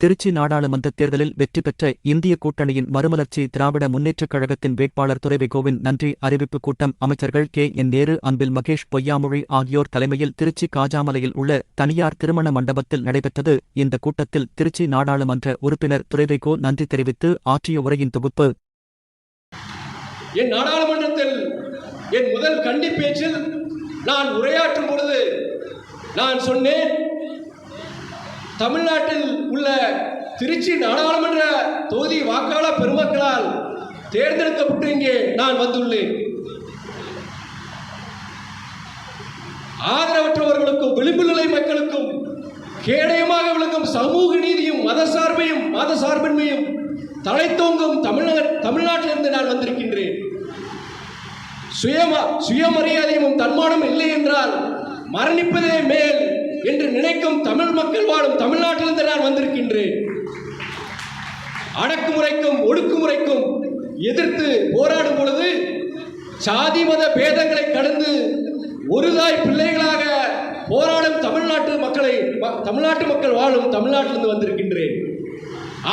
திருச்சி நாடாளுமன்ற தேர்தலில் வெற்றி பெற்ற இந்திய கூட்டணியின் மறுமலர்ச்சி திராவிட முன்னேற்றக் கழகத்தின் வேட்பாளர் துரைவைகோவின் நன்றி அறிவிப்பு கூட்டம் அமைச்சர்கள் கே.என். நேரு, அன்பில் மகேஷ் பொய்யாமொழி ஆகியோர் தலைமையில் திருச்சி காஜாமலையில் உள்ள தனியார் திருமண மண்டபத்தில் நடைபெற்றது. இந்த கூட்டத்தில் திருச்சி நாடாளுமன்ற உறுப்பினர் துரைவைகோ நன்றி தெரிவித்து ஆற்றிய உரையின் தொகுப்பு. என் நாடாளுமன்றத்தில் என் முதல் கண்டி பேச்சில் நான் உரையாற்றும் பொழுது நான் சொன்னேன், தமிழ்நாட்டில் உள்ள திருச்சி நாடாளுமன்ற தொகுதி வாக்காளர் பெருமக்களால் தேர்ந்தெடுக்கப்பட்டு இங்கே நான் வந்துள்ளேன். ஆதரவற்றவர்களுக்கும் விளிம்பு நிலை மக்களுக்கும் கேடயமாக விளங்கும் சமூக நீதியும் மத சார்பின்மையும் தலைத்தோங்கும் தமிழ்நாட்டிலிருந்து நான் வந்திருக்கின்றேன். சுயமரியாதையும் தன்மானம் இல்லை என்றால் மரணிப்பதே மேல் என்று நினைக்கும் தமிழ் மக்கள் வாழும் தமிழ்நாட்டிலிருந்து நான் வந்திருக்கின்றேன். அடக்குமுறைக்கும் ஒடுக்குமுறைக்கும் எதிர்த்து போராடும் பொழுது சாதி மத பேதங்களை கடந்து ஒரு தாய் பிள்ளைகளாக போராடும் தமிழ்நாட்டு மக்கள் வாழும் தமிழ்நாட்டிலிருந்து வந்திருக்கின்றேன்.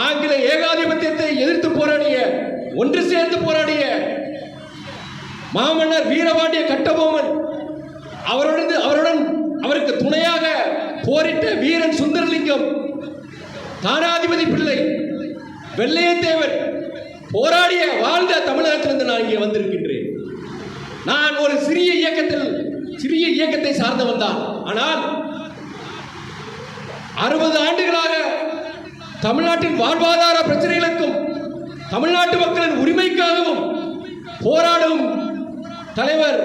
ஆங்கில ஏகாதிபத்தியத்தை எதிர்த்து போராடிய, ஒன்று சேர்ந்து போராடிய மாமன்னர் வீரபாண்டிய கட்டபொம்மன், அவருடன் அவருக்கு துணையாக போரிட்ட வீரன் சுந்தரலிங்கம், தானாதிபதி பிள்ளை, வெள்ளையத்தேவன் போராடிய வாழ்ந்த தமிழகத்திலிருந்து நான் இங்கே வந்திருக்கின்றேன். நான் ஒரு சிறிய இயக்கத்தை சார்ந்தவன் தான். ஆனால் 60 ஆண்டுகளாக தமிழ்நாட்டின் வாழ்வாதார பிரச்சனைகளுக்கும் தமிழ்நாட்டு மக்களின் உரிமைக்காகவும் போராடும் தலைவர்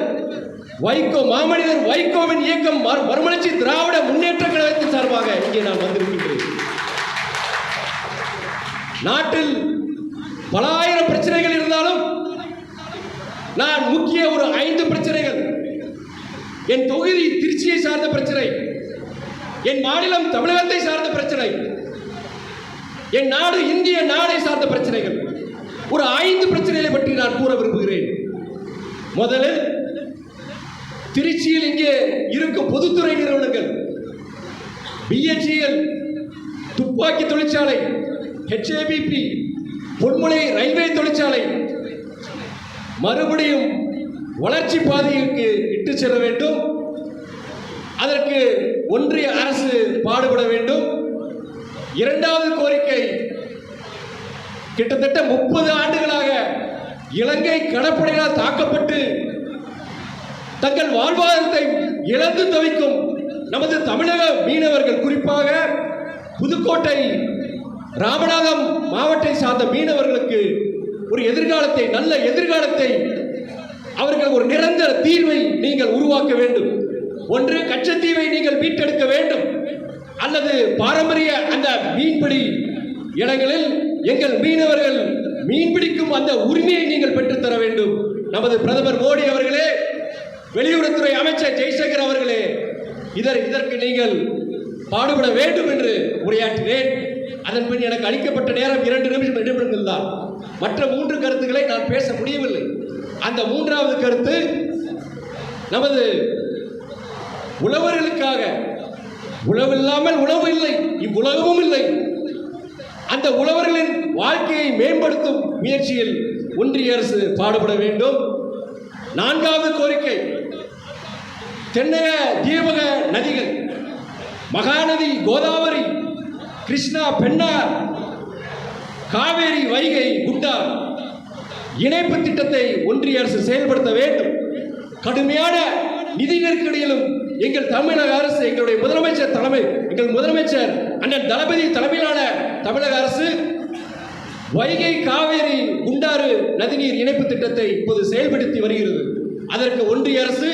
வைகோ, மாமனிதர் வைகோவின் இயக்கம் மறுமலர்ச்சி திராவிட முன்னேற்ற கழகத்தின் சார்பாக இங்கே நான் வந்திருக்கின்றேன். நாட்டில் பல ஆயிரம் பிரச்சனைகள் இருந்தாலும் நான் முக்கிய ஒரு 5 பிரச்சனைகள், என் தொகுதி திருச்சியை சார்ந்த பிரச்சனை, என் மாநிலம் தமிழகத்தை சார்ந்த பிரச்சனை, என் நாடு இந்திய நாடை சார்ந்த பிரச்சனைகள், ஒரு 5 பிரச்சனைகளை பற்றி நான் கூற விரும்புகிறேன். முதலில் திருச்சியில் இங்கே இருக்கும் பொதுத்துறை நிறுவனங்கள், BHEL துப்பாக்கி தொழிற்சாலை, HABP பொன்முனை ரயில்வே தொழிற்சாலை மறுபடியும் வளர்ச்சி பாதைக்கு இட்டு செல்ல வேண்டும். அதற்கு ஒன்றிய அரசு பாடுபட வேண்டும். இரண்டாவது கோரிக்கை, கிட்டத்தட்ட 30 ஆண்டுகளாக இலங்கை கடற்படையால் தாக்கப்பட்டு தங்கள் வாழ்வாதாரத்தை இழந்து தவிக்கும் நமது தமிழக மீனவர்கள், குறிப்பாக புதுக்கோட்டை, ராமநாதம் மாவட்டத்தை சார்ந்த மீனவர்களுக்கு ஒரு எதிர்காலத்தை, நல்ல எதிர்காலத்தை, அவர்கள் ஒரு நிரந்தர தீர்வை நீங்கள் உருவாக்க வேண்டும். ஒன்று, கச்சத்தீவை நீங்கள் மீட்டெடுக்க வேண்டும், அல்லது பாரம்பரிய அந்த மீன்பிடி இடங்களில் எங்கள் மீனவர்கள் மீன்பிடிக்கும் அந்த உரிமையை நீங்கள் பெற்றுத்தர வேண்டும். நமது பிரதமர் மோடி அவர்களே, வெளியுறவுத்துறை அமைச்சர் ஜெய்சங்கர் அவர்களே, இதற்கு நீங்கள் பாடுபட வேண்டும் என்று உரையாற்றினேன். அதன் பின் எனக்கு அளிக்கப்பட்ட நேரம் 2 நிமிடங்கள் தான். மற்ற 3 கருத்துக்களை நான் பேச முடியவில்லை. அந்த 3வது கருத்து, நமது உழவர்களுக்காக, உழவில்லாமல் உணவு இல்லை, இவ்வுலகமும் இல்லை. அந்த உழவர்களின் வாழ்க்கையை மேம்படுத்தும் முயற்சியில் ஒன்றிய அரசு பாடுபட வேண்டும். 4வது கோரிக்கை, தென்னக தீபக நதிகள், மகாநதி, கோதாவரி, கிருஷ்ணா, பெண்ணார், காவேரி, வைகை, குண்டார் இணைப்பு திட்டத்தை ஒன்றிய அரசு செயல்படுத்த வேண்டும். கடுமையான நிதி நெருக்கடியிலும் எங்கள் தமிழக அரசு, எங்கள் முதலமைச்சர் அண்ணன் தளபதி தலைமையிலான தமிழக அரசு வைகை, காவேரி, குண்டாறு நதிநீர் இணைப்பு திட்டத்தை இப்போது செயல்படுத்தி வருகிறது. அதற்கு ஒன்றிய அரசு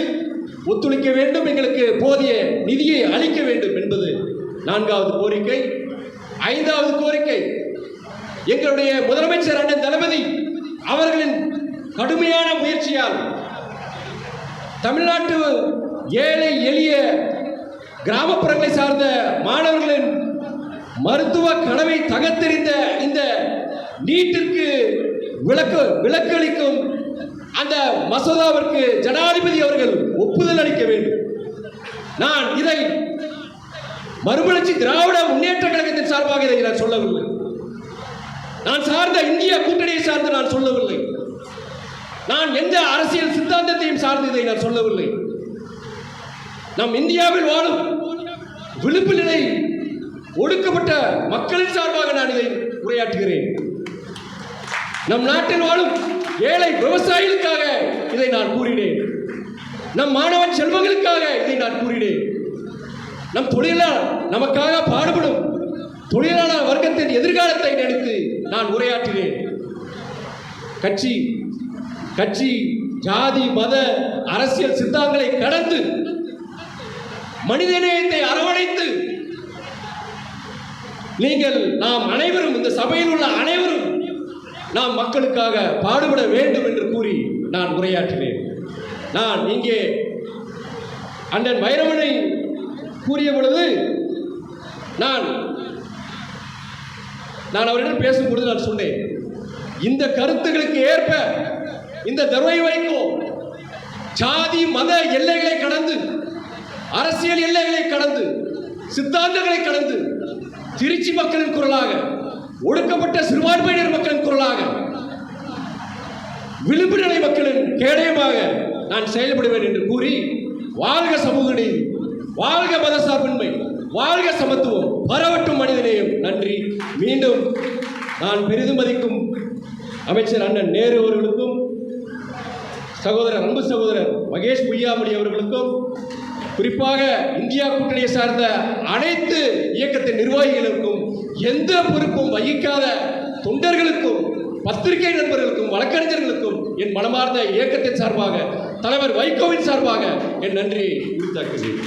ஒத்துழைக்க வேண்டும், எங்களுக்கு போதிய நிதியை அளிக்க வேண்டும் என்பது 4வது கோரிக்கை. 5வது கோரிக்கை, எங்களுடைய முதலமைச்சர் அண்ணன் தளபதி அவர்களின் கடுமையான முயற்சியால் தமிழ்நாட்டு ஏழை எளிய கிராமப்புறங்களை சார்ந்த மாணவர்களின் மருத்துவ கனவை தகர்த்தெறிந்த இந்த நீட்டிற்கு விலக்களிக்கும் அந்த மசோதாவிற்கு ஜனாதிபதி அவர்கள் ஒப்புதல் அளிக்க வேண்டும். நான் இதை மறுமலர்ச்சி திராவிட முன்னேற்ற கழகத்தின் சார்பாக இதை நான் சொல்ல நான் சார்ந்த இந்திய கூட்டணியை சார்ந்து நான் சொல்லவில்லை. நான் எந்த அரசியல் சித்தாந்தத்தையும் சார்ந்து இதை நான் சொல்லவில்லை. நம் இந்தியாவில் வாழும் விளிம்பு நிலை ஒடுக்கப்பட்ட மக்களின் சார்பாக நான் இதை உரையாற்றுகிறேன். நம் நாட்டில் வாழும் ஏழை விவசாயிகளுக்காக இதை நான் கூறினேன். நம் மாணவ செல்வங்களுக்காக இதை நான் கூறினேன். நம் தொழிலாளர் நமக்காக பாடுபடும் தொழிலாளர் வர்க்கத்தின் எதிர்காலத்தை நினைத்து நான் உரையாற்றினேன். கட்சி ஜாதி மத அரசியல் சித்தாந்தங்களை கடந்து மனிதநேயத்தை அரவணைத்து நீங்கள் நாம் அனைவரும் இந்த சபையில் உள்ள அனைவரும் நாம் மக்களுக்காக பாடுபட வேண்டும் என்று கூறி நான் உரையாற்றினேன். நான் இங்கே அண்ணன் வைரமனை கூறிய பொழுது நான் அவரிடம் பேசும்பொழுது நான் சொன்னேன், இந்த கருத்துக்களுக்கு ஏற்ப இந்த தர்மை வைகோ ஜாதி மத எல்லைகளை கடந்து அரசியல் எல்லைகளை கடந்து சித்தாந்தங்களை கடந்து திருச்சி மக்களின் குரலாக, ஒடுக்கப்பட்ட சிறுபான்மையினர் மக்களின் குரலாக, விளிம்பு நிலை மக்களின் கேடயமாக நான் செயல்படுவேன் என்று கூறி, வாழ்க சமூக நீதி, வாழ்க மதசார்பின்மை, வாழ்க சமத்துவம், பரவட்டும் மனிதநேயம். நன்றி. மீண்டும் நான் பெரிதும் மதிக்கும் அமைச்சர் அண்ணன் நேரு அவர்களுக்கும் அன்பு சகோதரர் மகேஷ் பொய்யாமொழி அவர்களுக்கும், குறிப்பாக இந்தியா கூட்டணியை சார்ந்த அனைத்து இயக்கத்தின் நிர்வாகிகளுக்கும், எந்த பொறுப்பும் வகிக்காத தொண்டர்களுக்கும், பத்திரிகை நண்பர்களுக்கும், வழக்கறிஞர்களுக்கும் என் மனமார்ந்த இயக்கத்தின் சார்பாக, தலைவர் வைகோவின் சார்பாக என் நன்றியை உரித்தாக்குகிறேன்.